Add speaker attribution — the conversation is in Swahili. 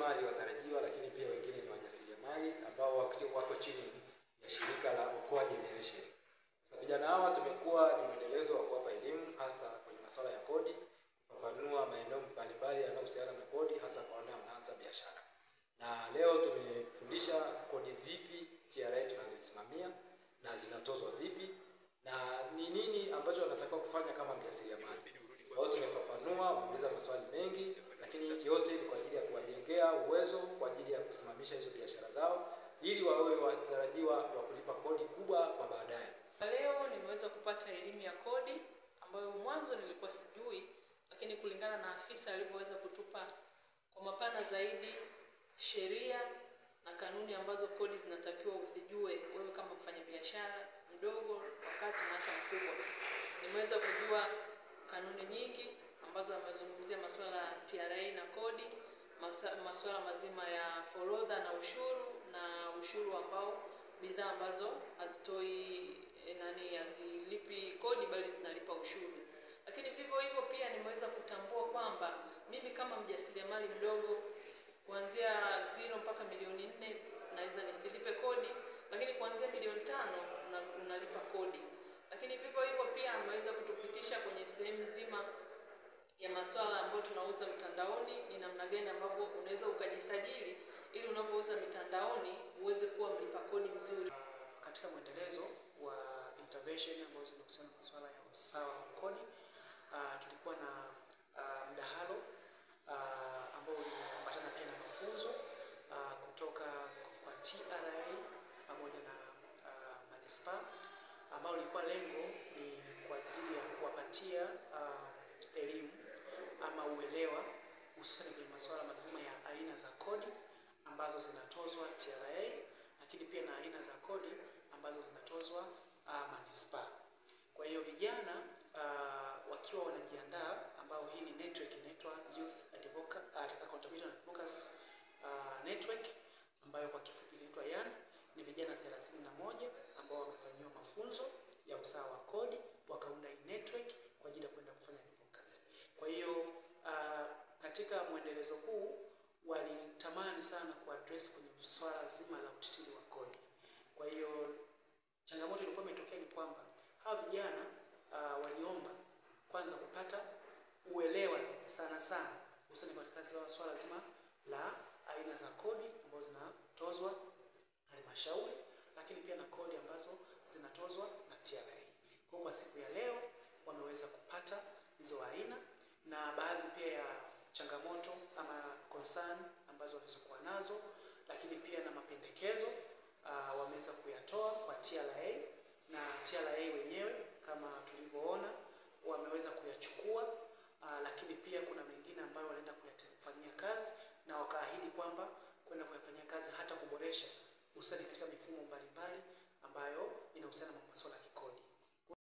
Speaker 1: wajasiriamali watarajiwa, lakini pia wengine ni wajasiriamali ambao wako chini ya shirika la Okoa Generation. Sasa vijana hawa tumekuwa ni mwendelezo wa kuwapa elimu hasa kwenye masuala ya kodi, kufafanua maeneo mbalimbali yanayohusiana na kodi hasa kwa wale wanaanza biashara. Na leo tumefundisha kodi zipi TRA tunazisimamia na zinatozwa vipi na ni nini ambacho wanatakiwa kufanya kama mjasiriamali. Kwa hiyo tumefafanua, wameuliza maswali mengi, lakini yote ni kwa ajili ya kuwajengea uwezo kwa ajili ya kusimamisha hizo biashara zao ili wawe watarajiwa wa kulipa kodi kubwa kwa baadaye.
Speaker 2: Leo nimeweza kupata elimu ya kodi ambayo mwanzo nilikuwa sijui, lakini kulingana na afisa alivyoweza kutupa kwa mapana zaidi sheria na kanuni ambazo kodi zinatakiwa usijue wewe kama mfanyabiashara mdogo, wakati na hata mkubwa. Nimeweza kujua kanuni nyingi ambazo amezungumzia masuala ya TRA na kodi, masuala mazima ya forodha na ushuru ambao bidhaa ambazo hazitoi hazilipi kodi bali zinalipa ushuru. Lakini vivyo hivyo pia nimeweza kutambua kwamba mimi kama mjasiriamali mdogo kuanzia 0 mpaka milioni 4 naweza nisilipe kodi, lakini kuanzia milioni 5 unalipa kodi. Lakini vivyo hivyo pia ameweza kutupitisha kwenye sehemu nzima ya masuala ambayo tunauza mtandaoni, ni namna gani ambavyo unaweza ukajisajili ili unapouza mitandaoni uweze kuwa mlipa kodi mzuri.
Speaker 3: Katika mwendelezo wa intervention ambazo zinahusiana na masuala ya usawa wa kodi, tulikuwa na mdahalo ambao uliambatana pia na mafunzo kutoka kwa TRA pamoja na manispaa, ambao lilikuwa lengo ni kwa ajili ya kuwapatia elimu ama uelewa hususan kwenye masuala mazima ya aina za kodi ambazo zinatozwa TRA, lakini pia na aina za kodi ambazo zinatozwa manispaa. Kwa hiyo vijana wakiwa wanajiandaa, ambao hii ni network inaitwa Youth Accountability and Advocacy Network, ambayo kwa kifupi inaitwa YAN, ni vijana 31 ambao wamefanyiwa mafunzo ya usawa wa kodi, wakaunda hii network kwa ajili ya kwenda kufanya advocacy. Kwa hiyo katika mwendelezo huu walitamani sana kuaddress kwenye swala zima la utitiri wa kodi. Kwa hiyo changamoto ilikuwa imetokea ni kwamba hawa vijana waliomba kwanza kupata uelewa sana hususan katika swala zima la aina za kodi ambazo zinatozwa halmashauri, lakini pia na kodi ambazo zinatozwa na TRA. Kwa siku ya leo wameweza kupata hizo aina na baadhi pia ya changamoto ama concern ambazo walizokuwa nazo, lakini pia na mapendekezo wameweza kuyatoa kwa TRA, na TRA wenyewe kama tulivyoona wameweza kuyachukua, lakini pia kuna mengine ambayo wanaenda kuyafanyia kazi na wakaahidi kwamba